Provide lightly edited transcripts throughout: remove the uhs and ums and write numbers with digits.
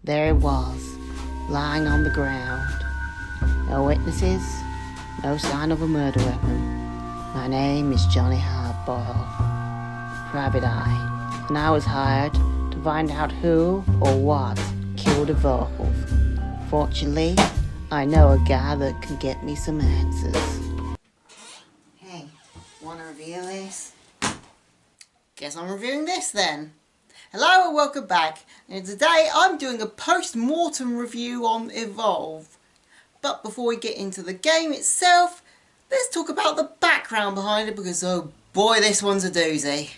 There it was, lying on the ground. No witnesses, no sign of a murder weapon. My name is Johnny Hardboiled, Private Eye, and I was hired to find out who or what killed the vocals. Fortunately, I know a guy that can get me some answers. Hey, wanna review this? Guess I'm reviewing this then. Hello and welcome back, and today I'm doing a post-mortem review on Evolve. But before we get into the game itself, let's talk about the background behind it, because oh boy, this one's a doozy.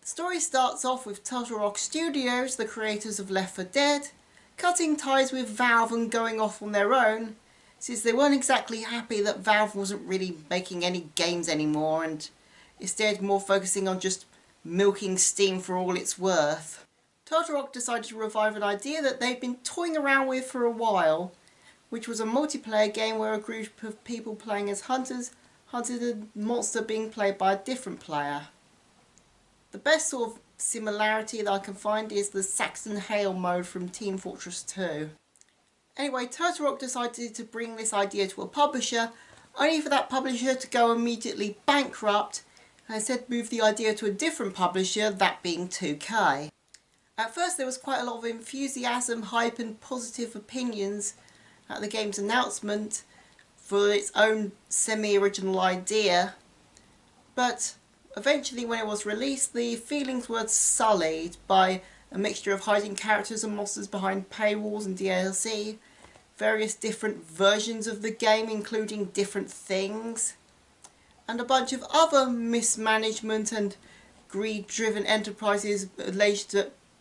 The story starts off with Turtle Rock Studios, the creators of Left 4 Dead, cutting ties with Valve and going off on their own, since they weren't exactly happy that Valve wasn't really making any games anymore and instead more focusing on just milking Steam for all it's worth. Turtle Rock decided to revive an idea that they'd been toying around with for a while, which was a multiplayer game where a group of people playing as hunters hunted a monster being played by a different player. The best sort of similarity that I can find is the Saxon Hail mode from Team Fortress 2. Anyway, Turtle Rock decided to bring this idea to a publisher, only for that publisher to go immediately bankrupt, and instead moved the idea to a different publisher, that being 2K. At first there was quite a lot of enthusiasm, hype and positive opinions at the game's announcement for its own semi-original idea, but eventually when it was released the feelings were sullied by a mixture of hiding characters and monsters behind paywalls and DLC, various different versions of the game including different things, and a bunch of other mismanagement and greed-driven enterprises alleged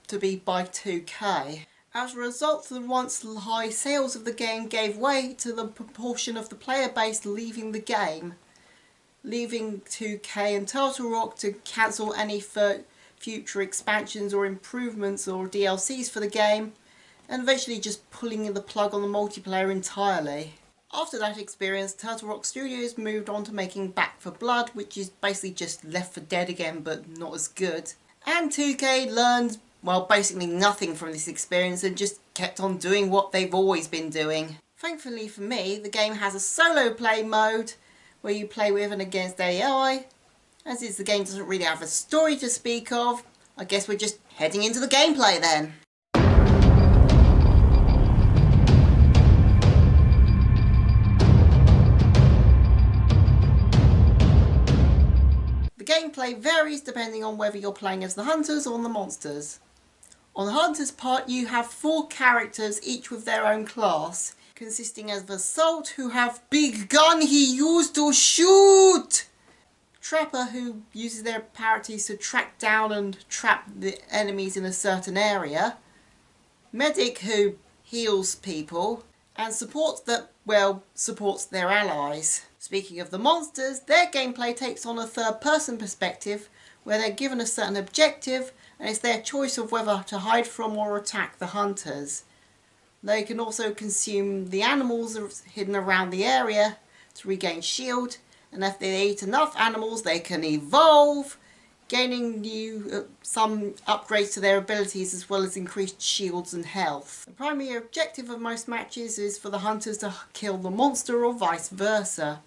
to be by 2K. As a result, the once high sales of the game gave way to the proportion of the player base leaving the game, leaving 2K and Turtle Rock to cancel any future expansions or improvements or DLCs for the game, and eventually just pulling the plug on the multiplayer entirely. After that experience, Turtle Rock Studios moved on to making Back 4 Blood, which is basically just Left 4 Dead again, but not as good. And 2K learned, well, basically nothing from this experience and just kept on doing what they've always been doing. Thankfully for me, the game has a solo play mode where you play with and against AI. As is, the game doesn't really have a story to speak of. I guess we're just heading into the gameplay then. The gameplay varies depending on whether you're playing as the hunters or the monsters. On the hunters part you have 4 characters, each with their own class, consisting of Assault, who have big gun he used to shoot! Trapper, who uses their abilities to track down and trap the enemies in a certain area. Medic, who heals people. And Support that, well, supports their allies. Speaking of the monsters, their gameplay takes on a third-person perspective, where they're given a certain objective, and it's their choice of whether to hide from or attack the hunters. They can also consume the animals hidden around the area to regain shield, and if they eat enough animals they can evolve, gaining some upgrades to their abilities as well as increased shields and health. The primary objective of most matches is for the hunters to kill the monster or vice versa,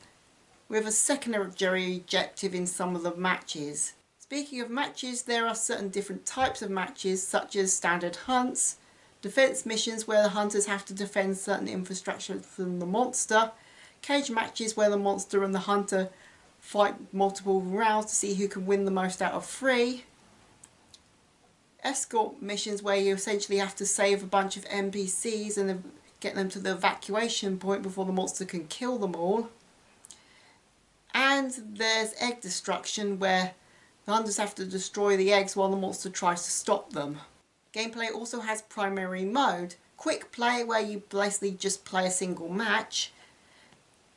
with a secondary objective in some of the matches. Speaking of matches, there are certain different types of matches, such as standard hunts, defense missions where the hunters have to defend certain infrastructure from the monster, cage matches where the monster and the hunter fight multiple rounds to see who can win the most out of 3, escort missions where you essentially have to save a bunch of NPCs and get them to the evacuation point before the monster can kill them all, and there's egg destruction where the hunters have to destroy the eggs while the monster tries to stop them. Gameplay also has primary mode, quick play where you basically just play a single match,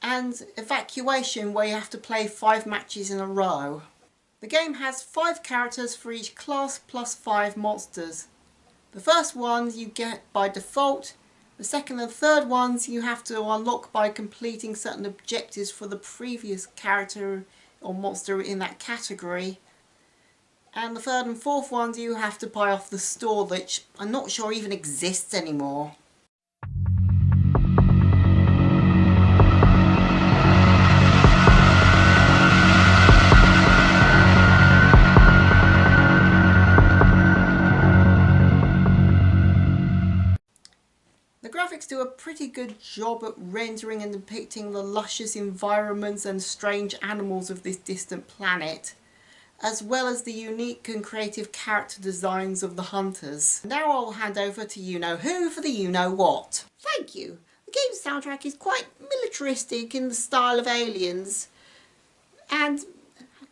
and evacuation where you have to play 5 matches in a row. The game has 5 characters for each class plus 5 monsters. The first ones you get by default, the second and third ones you have to unlock by completing certain objectives for the previous character or monster in that category, And the third and fourth ones you have to buy off the store, which I'm not sure even exists anymore. The graphics do a pretty good job at rendering and depicting the luscious environments and strange animals of this distant planet, as well as the unique and creative character designs of the hunters. Now I'll hand over to you-know-who for the you-know-what. Thank you. The game's soundtrack is quite militaristic in the style of Aliens, and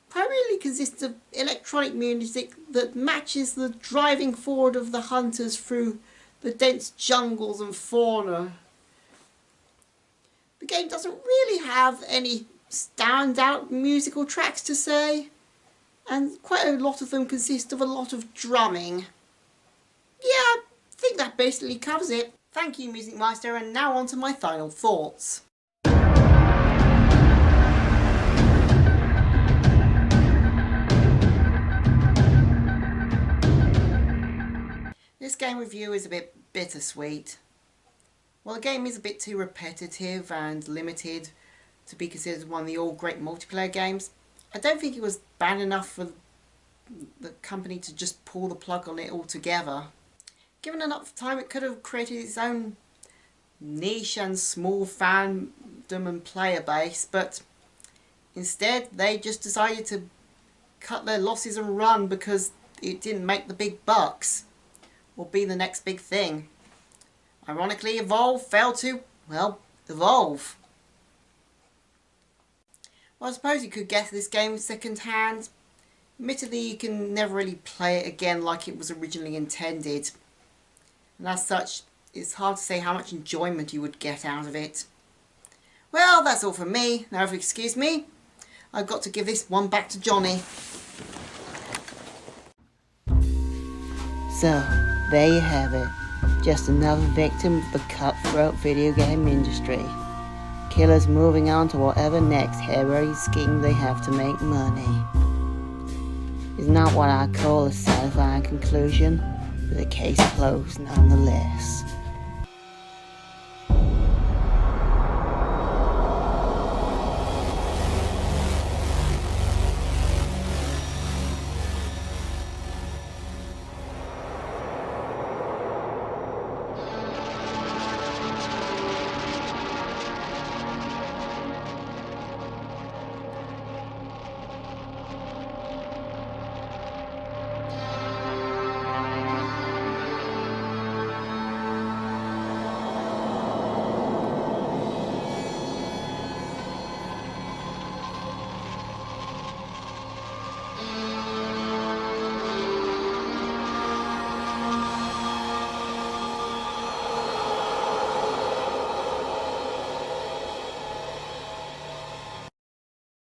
primarily consists of electronic music that matches the driving forward of the hunters through the dense jungles and fauna. The game doesn't really have any standout musical tracks to say, and quite a lot of them consist of a lot of drumming. Yeah, I think that basically covers it. Thank you, Music Meister, and now on to my final thoughts. This game review is a bit bittersweet. While the game is a bit too repetitive and limited to be considered one of the all-great multiplayer games, I don't think it was bad enough for the company to just pull the plug on it altogether. Given enough time, it could have created its own niche and small fandom and player base, but instead they just decided to cut their losses and run because it didn't make the big bucks or be the next big thing. Ironically, Evolve failed to, well, evolve. Well, I suppose you could guess this game second hand. Admittedly, you can never really play it again like it was originally intended. And as such, it's hard to say how much enjoyment you would get out of it. Well, that's all from me. Now, if you excuse me, I've got to give this one back to Johnny. So, there you have it. Just another victim of the cutthroat video game industry. Killers moving on to whatever next harebrained scheme they have to make money. It's not what I call a satisfying conclusion, but a case closed nonetheless.